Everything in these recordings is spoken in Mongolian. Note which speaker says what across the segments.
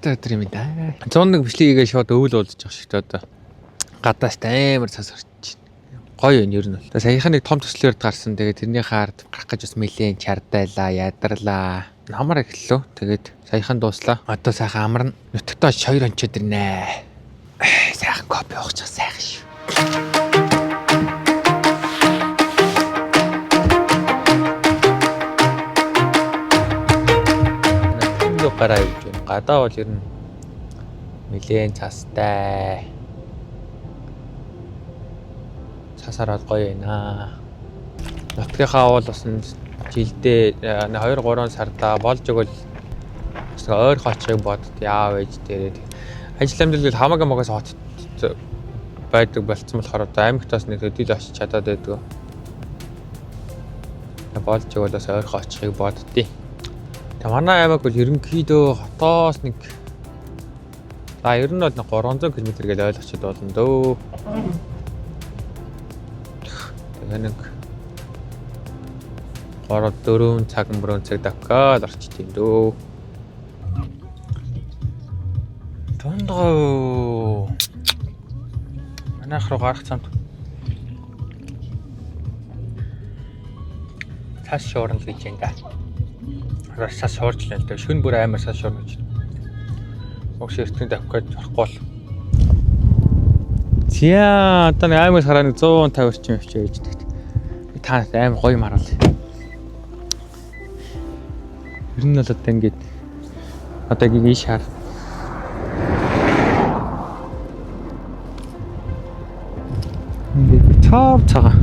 Speaker 1: Баяртай өдөр юм да. 101 бичлэгээ шууд өвөл уулзаж байгаа шиг одоо гадааш амар цас орчих. Гоё юм ер нь бол. Саяхан нэг том төслөөр гарсан. Тэгээд тэрний хаард гарах гэж бас нэлээд чардайлаа, ядарлаа. Намар эхэллөө. Тэгээд саяхан дууслаа. Одоо сайхан амарна. Нутагтаа 2 онцод ирнэ. Сайхан кофе уучих сайхан шүү. Гараа явж байна. Гадаа бол ер нь нэлээд цастай. Цасаар бол гоё байна. Нутгийнхаа уул бас жилдээ 2-3 сарда болж игэл бас ойр хоочиг бодд яав ээж дээрээ. Ажил амьдрал хамаагүй могоос хот байдаг болцсон болохоор одоо аймагт бас нэг төдийл очиж чадаад байдгүй. Болж игэл бас ойр хоочиг боддتي. Манай аймаг бол ерөнхийдөө хотоос нэг ер нь бол 300 км гэж ойлгочод болно дөө. Тэгээ нэг 3-4 цаг мөрөн цаг давхаад орчтой дөө. Тондоо. Манайх руу гарах цамд цааш шуурна л гэж юм да. Сас шуурчлаа л дээ. Шүн бүр амар сас шуурна гэж. Огш эртний давхад орохгүй бол. Зя одоо нэг аймаг хараа 150 орчим явчих гэж тэгт. Би та амар гоё марвал. Ер нь л одоо ингэж одоо гigi шар. Ингээд цав цагаа.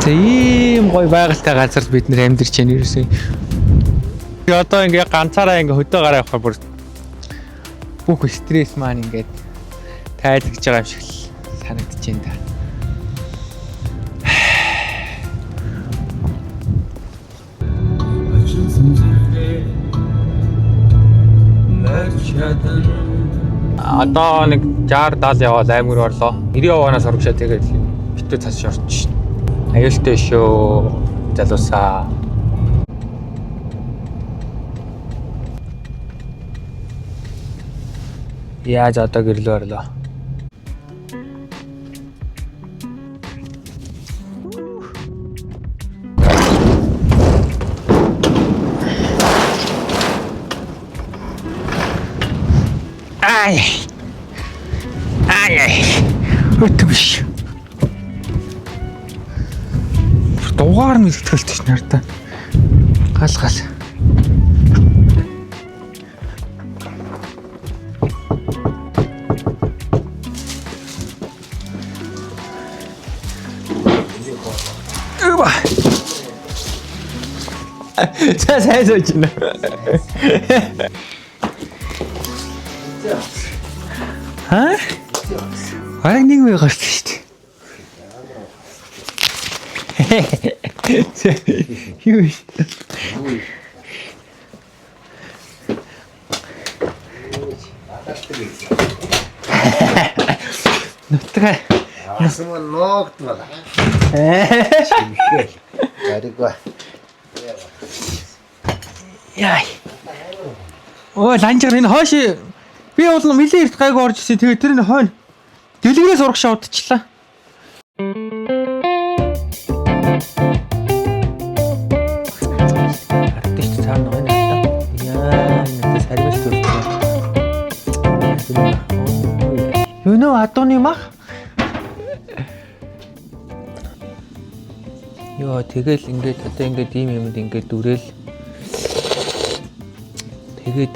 Speaker 1: Тийм гоё байгальтай газар бид нэр амьдарч байна ерөөсөө. Би одоо ингээ ганцаараа ингээ хөдөө гараа явахаар бүр бүх стресс маань ингээд тайлгж байгаа юм шиг санагдаж байна да. Одоо нэг 60-70 яваад аймаг руу орлоо. 90 яваанаас урагшаа тэгээд битүү цас шорч. Аюултай шүү залуусаа. Яаж одоо гэрлөө орлоо. Ай. Өтөмш. Дугаар нь ихтгэлтэй ш нартай. Гал. Ыба. Сайн сууж байна. Ха? Харин нэг мэй гарч шүү дээ. Юу. Нутгаа.
Speaker 2: Асма ногтвала. Гаригва.
Speaker 1: Яй. Оо ланжаар энэ хоош би бол мөлийн эрт гайг орж ирсэн. Тэгээ тэр энэ хойно дэлгэрээс урагшаа удчихлаа. You know атоны мах? Йоо тэгэл ингээд одоо ингээд ийм юмд ингээд дүрэл тэгээд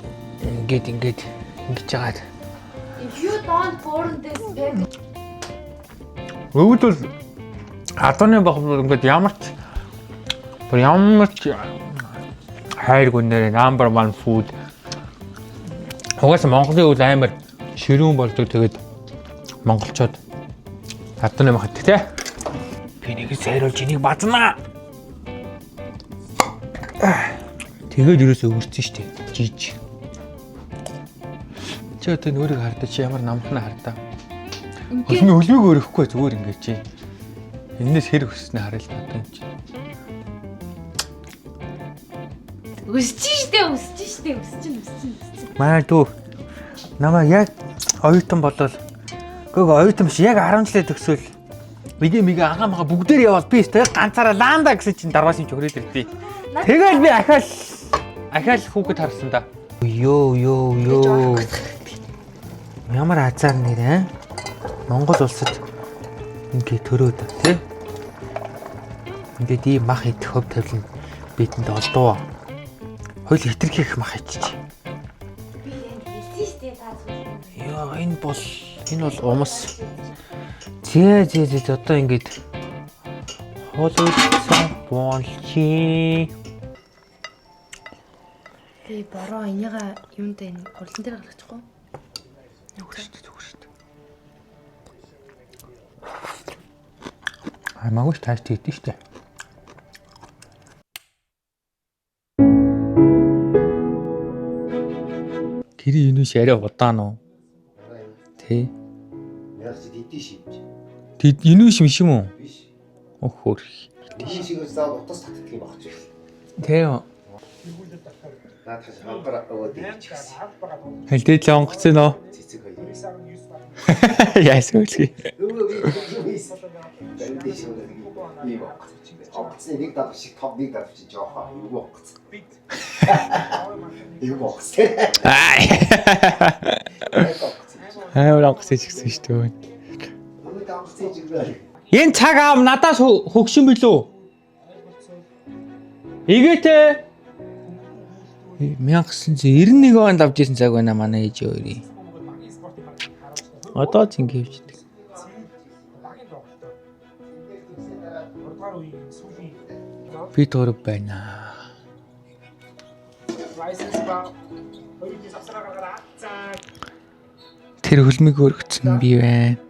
Speaker 1: ингээд ингэж жагаад.
Speaker 3: If you don't burn this baby.
Speaker 1: Өвд бол атоны мах ингээд ямар ч хайргүй нэр number 1 food. Угаасаа Монголын үйл амар ширүүн болдог тэгээд монголчууд атоны мах идэх те. Би нэг сайруулж энийг базнаа. Тэгээд юусоо өрцөн штэ. Жиж. Чи одоо өөрийг хардаа чи ямар намтнаа хардаа. Хөлмийг өөрөхгүй зүгээр ингээ чи. Энээс хэрэг өснө харъя л одоо юм чи.
Speaker 3: Өсч штэ.
Speaker 1: Манай дүү намаа яг оюутан болол. Гэг оюутан биш яг 10 жилээ төгсөөл. Мигэ агаамаа бүгдээр явал би тэг ганцаараа лаанда гэсэн чинь дарваас юм ч өрөөд ирдээ. Тэгэл би ахаал хүүхэд харсан да. Йоо. Ямар азар нэр аа? Монгол улсад ингээ төрөөд тий. Ингээд ийм мах идэх хөв тавилан бидэнд олдоо. Хойл хитрхийх мах ичиж.
Speaker 3: Би энэ хэлсэн штэ та зүйл.
Speaker 1: Яа энэ бол умас. Зээ одоо ингээд хоолойцсан болчи.
Speaker 3: Тэ бороо энийга юунд энэ хурлан дээр гаргачихгүй.
Speaker 1: Зүгш. Магаш тааш тийдэж штэ. Гэрээ юу шарай удаан уу? Тэ.
Speaker 2: Яг дидий шивж.
Speaker 1: Тэд энэ юм шиг юм уу?
Speaker 2: Биш.
Speaker 1: Өхөр.
Speaker 2: Дидий шивээс заа утас татдаг юм багч.
Speaker 1: Тэ.
Speaker 2: Наадах хамбар өөдөж чигсэн.
Speaker 1: Хэлдэж л онгоц нөө.
Speaker 2: Цэцэг хоёр.
Speaker 1: Яасан үгүй.
Speaker 2: Онгоцны нэг дав шиг том нэг дав чи жоохоо юу онгоц. Юу онгоц.
Speaker 1: Амар онгоц хийчихсэн шүү дээ.
Speaker 2: Өмнөд онгоц хийчихлээ.
Speaker 1: Энэ цаг аав надаас хөгшин билүү? Игээтэй 1991 онд авч ирсэн цаг байна манай ээж өөрий. Одоо ч ингэвчдэг. Би төрөв байна. Тэр хөлмийг өргөцсөн би байна.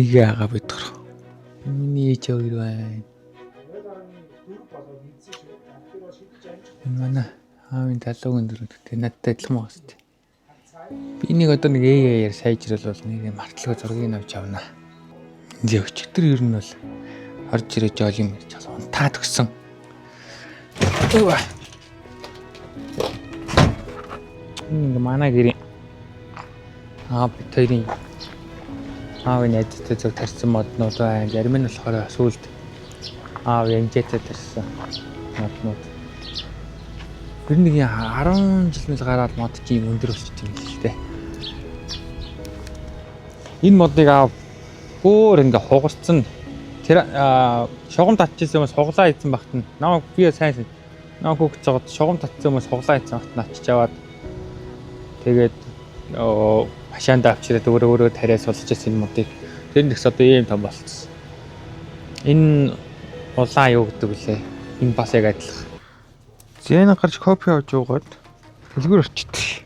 Speaker 1: Игээ ага битгэр. Миний ээж өөр байна. Манай аавын талуугийн дөрөвтэй надтай адилхан байгаа шүү дээ. Би нэг одоо нэг ээгээр сайжрал бол нэг мартлагын зургийг авч авна. Ингээ өчтөр ер нь бол орж ирэж жоо юм ярьж байгаа. Унтаа төгсөн. Манай гэрийн битэрийн аавын найзтай зөв тарьсан моднууд байна. Зарим нь болохоор сүлд аав янжээтэй тарьсан моднууд. Тэр нэг 10 жил мэл гараад мод чи өндөр болчих юм л дээ. Энэ модыг аав өөр ингээ хугарцсан. Тэр шугам татчихсан юмс хуглаа ийдсэн багт нь. Намайг би сайн намайг хөөгч жоод шугам татсан юмс хуглаа ийдсэн багт нь очиж аваад тэгээд машаанд авчираад өөрөө тариа сулж ирсэн энэ модыг. Тэр нэгс одоо ийм том болчихсон. Энэ улаан юу гэдэг вүлээ. Энэ бас яг адилхан. Зэна гарч кофе авч уугаад дэлгүүр очив.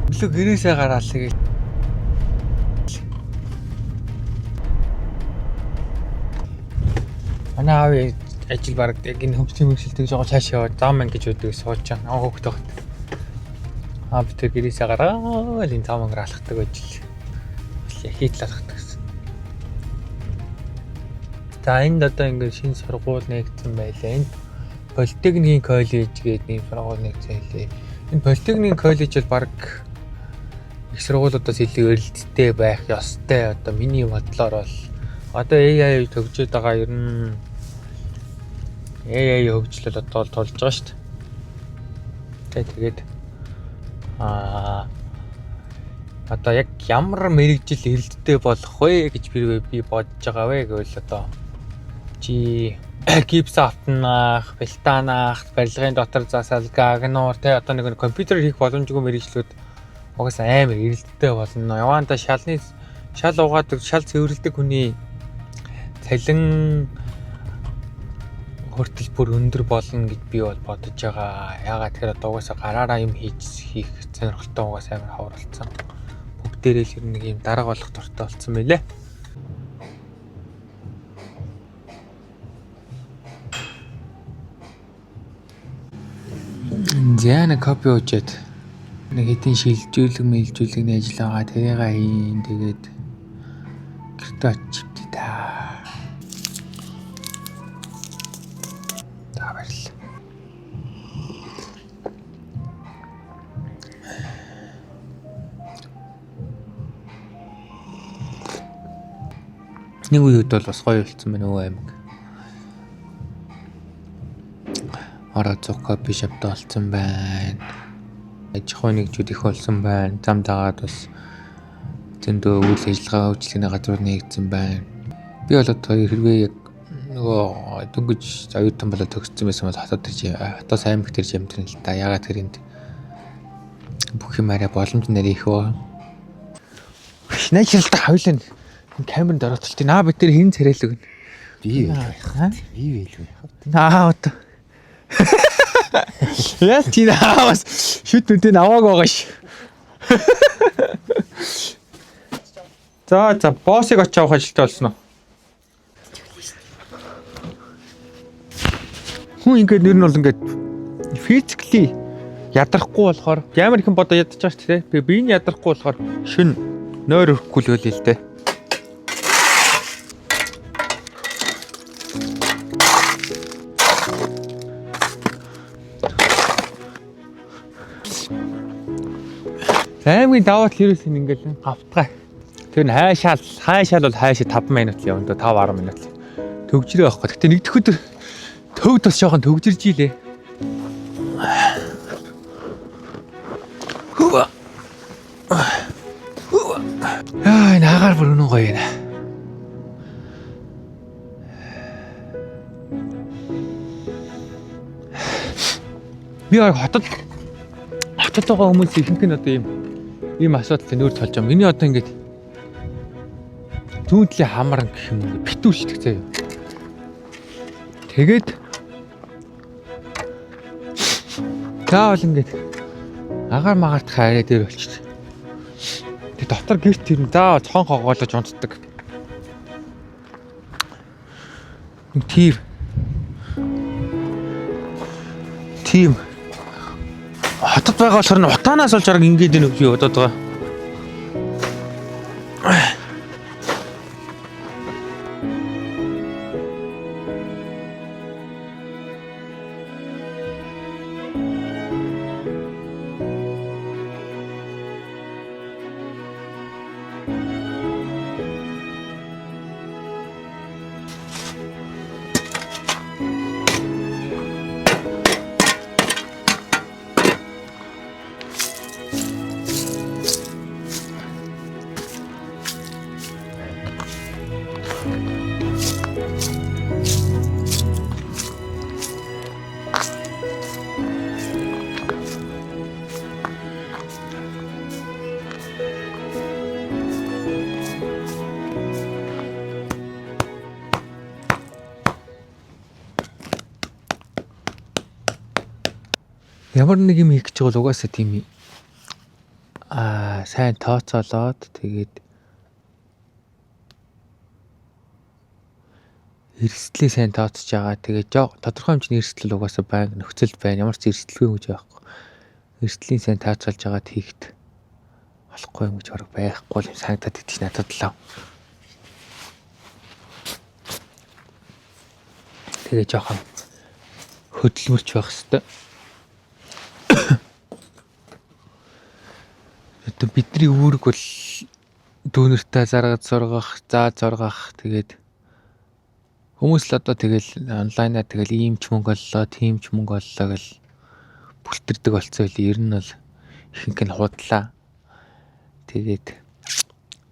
Speaker 1: Билүү гэрээсээ гараал тэгээд манай аав ажил баг яг энэ хөвчлийн мөршилтэй жоо цаашаа яваад зам мэн гэж үүдэг сууж байгаа. Аа хөөхтэй хат. Аа би тэр гэрээсээ гараад энэ зам мэн алхдаг ажил. Хийтэл алхдаг гэсэн. За энд одоо ингээд шинэ сургууль нэгдсэн байлаа. Энэ Политехникийн коллеж гэдэг нэг сургууль нэгдсэн байлээ. Энэ Политехникийн коллеж бол баг их сургуулиудаас илүү эрэлттэй байх ёстой. Одоо миний бодлоор бол одоо AI төгжөөд байгаа ер нь AI хөгжлөл одоо тулж байгаа шүү дээ. Тэгээд одоо яг ямар мэрэгжил эрэлттэй болох вэ гэж би бодож байгаа вэ гэвэл одоо чи гипсафт наах, бэлтанаах, барилгын дотор засал, гагнуур тэ одоо нэг компьютер хийх боломжгүй мэрэгжлүүд угаасаа амар эрэлттэй болно. Яваанда шал угаадаг, шал цэвэрлдэг хүний цалин хүртэл өндөр болно гэж би бол бодож байгаа. Ягаад тэгэхээр одоо угаасаа гараараа юм хийх сонирхолтой угаасаа амар хавралцсан. Бүгдээрээ л нэг юм дарга болох дуртай болсон байлээ. Зяна копи уучаад нэг хэдийн шилжүүлэг мэлжүүлэгний ажил байгаа. Тэрийг хийн. Тэгээд гэртээ очивдээ та. За баярлалаа. Нэг үед бол бас гоё болсон байна өө аймаг. Ороо цог копи шопт олцсон байна. Аж ахуйн нэгжүүд их болсон байна. Зам дагаад бас зөндөө үйл ажиллагаа хөгжлийн газрууд нэгдсэн байна. Би бол одоо хэрвээ яг нөгөө дөнгөж оюутан болоод төгссөн байсан бол хотоос аймаг төрж амьдрын л та. Ягаад гэрэнд бүх юм арай боломж нэр их оо. Найчралтай хавлаа камеранд ороотолтой. Наа бид тэр хэн царайлаг вэ?
Speaker 2: Би байлгүй.
Speaker 1: Наа одоо. Яс тийм аваас шүт нүдэн авааг байгаа ш. За боссыг очиж авах ажилтай болсон уу? Хүн ингээд нэр нь бол ингээд физикли ядрахгүй болохоор ямар ихэн бодоо ядаж байгаа ч тийм. Би биений ядрахгүй болохоор шин нойр өрөхгүй л байлээ л дээ. Аймгийн даваад хэрээс ингээл гавтгай. Тэр нь хайшаал бол хайшаа 5 минут л явна. 5-10 минут л. Төгжрээ байхгүй. Гэтэ нэгдэх өдөр төвд бас жоохон төгжирж ийлээ. Хөө. Нагаар бүр үнэн гоё юм. Би хотод байгаа хүмүүс ихэнх нь одоо ийм асуудалтай нүүр толж байгаа. Миний одоо ингээд зүүнтлийн хамран гэх юм ингээд битүүлчихдэг заяа. Тэгээд таавал ингээд агаар магаарт хайраа дээр болчихсон. Тэг дотор гэрт ирэн заавал цонх хоголож унтдаг. Нэг тийм хотод байгаа болохоор утаанаас олж арга ингээд энэ үгүй бодоод байгаа. Ямар нэг юм хийх гэж бол угаасаа тийм сайн тооцоолоод тэгээд эрсдлийг сайн тооцож байгаа. Тэгээд тодорхой хэмжээний эрсдэл угаасаа байнга нөхцөлд байна. Ямар ч эрсдэлгүй гэж байхгүй. Эрсдлийн сайн тооцоолж байгаад хийхэд болохгүй юм гэж бараг байхгүй юм санагдаад идэж надад лав. Тэгээ жоохон хөдөлмөрч байх хэвээр. Бидний үүрэг бол дүүнертэй заргаж сургах, зааж сургах тэгээд хүмүүс л одоо тэгэл онлайнаар тэгэл ийм ч мөнгө оллоо, тийм ч мөнгө оллоо гэл бүлтэрдэг болцоо л ер нь бол ихэнх нь худлаа. Тэгээд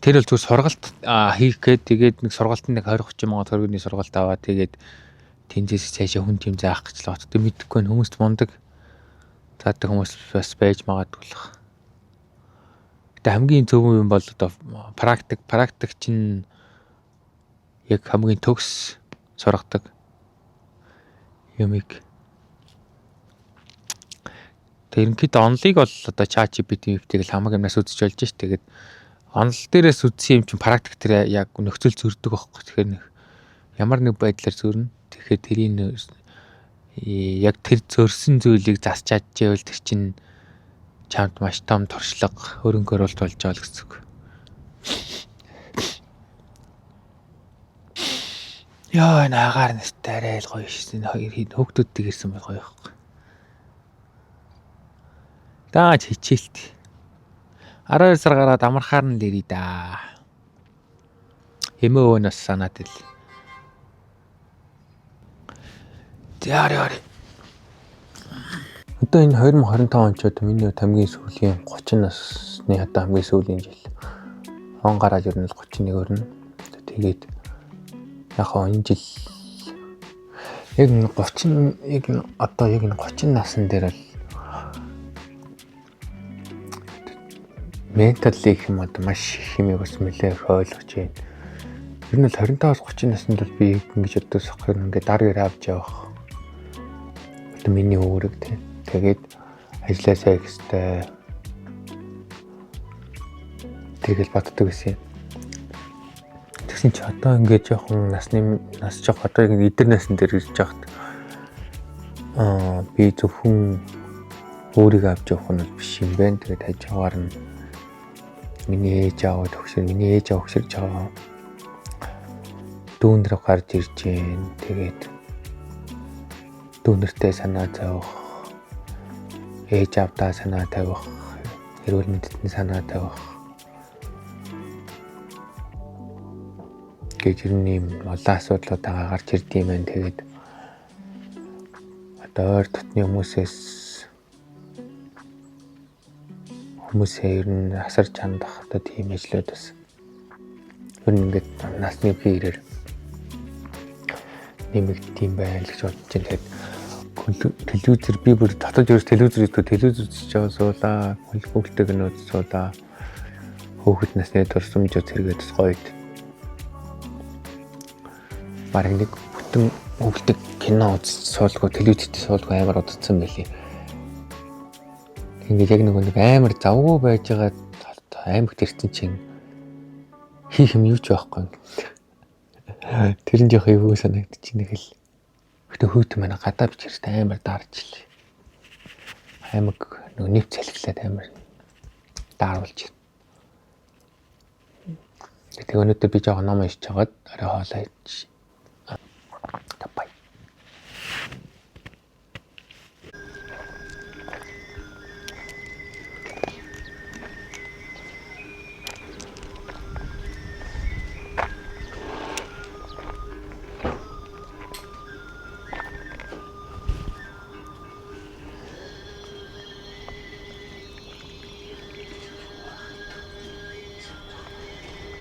Speaker 1: тэр бол зөв сургалт хийх гээд тэгээд нэг сургалтын нэг 20-30 мянган төгрөгийн сургалт аваад тэгээд тэнцээс цаашаа хүн тийм заах гэж л бат. Мэдхгүй нь хүмүүст мундаг заадаг хүмүүс бас байж магадгүй л. Гэтэ хамгийн зөв юм бол одоо практик чинь яг хамгийн төгс сургадаг юмыг. Тэрнхэд онлыг бол одоо ChatGPT-ийг л хамаг юмнаас үзэж болж ш. Тэгээд онл дээрээс үзсэн юм чинь практик дээр яг нөхцөл зөрдөг байхгүй. Тэгэхээр ямар нэг байдлаар зөрнө. Тэгэхээр тэрийг Яг тэр зөрсөн зүйлийг засч чадчихвэл тэр чинь чамд маш том туршлага хөрөнгө оруулалт болж байгаа л гэсэн үг. Яа нагаар нэстэй арай л гоё шин хоёр хэд хүүхдүүдтэй ирсэн бол гоё байхгүй. Даач хичээлт. 12 сар гараад амархаар нь лэрий да. Хэмээ өөнөөс санаад ил. Яари. Одоо энэ 2025 он ч одоо миний хамгийн сүүлийн 30 насны одоо хамгийн сүүлийн жил. Он гараад ер нь 31 өрнө. Тэгээд яг энэ жил яг 30 яг одоо яг 30 насн дээр л ментали юм одоо маш хэмээг бас нэлээх ойлгож байна. Ер нь л 25-аас 30 наснд бол би ингэж өдөөсөх юм ингээд дар гэр авч явах. Одоо миний өөрөг тийм. Тэгээд ажилласаа ихтэй тэгэл боддог гэсэн. Тэгсэн чи одоо ингээд жоохон нас жоох одоо яг эдэр насн дээр ирж байхад би зөвхөн өөрийгөө авч явах нь биш юм байна. Тэгээд хажуугаар нь миний ээж аав төгсөрж байгаа. Дүүнэр гарч ирж гин. Тэгээд дүүнэртэй санаа зовох, ээж аавдаа санаа тавих, эрүүл мэндэд санаа тавих. Гэж юм олон асуудлуудаа гарч ирд юм байна. Тэгээд одоо ойр дотны хүмүүсээ ер нь асарч хандах одоо тийм ажлууд бас ер нь ингээд насны биеэр нэмэгдэм байл гэж бодож байна. Тэгээд телевизэр би бүр татаж ерөөс телевизэр үзэж байгаа суулаа, хөлбөмбөлтэй кино үзэж суулаа. Хөөхд насны дурсамжууд хэрэгэд гоё. Бараг нэг бүтэн хөлбөмбөлтэй кино үзэж суулгүй, телевизэд суулгүй амар удацсан байлээ. Ингээд яг нэг амар завгүй байж байгаа аймагт ирсэн чинь хийх юм юу ч байхгүй. Тэр нь жоох эвгүй санагдчих нэг л. Гэтэ хөөт манай гадаа бичэрт амар даарч илээ. Аймаг нөгөө нэвт салхилаад амар дааруулж. Тэгээ өнөөдөр би жоох ном уншиж хагаад орой хоолоо идэж.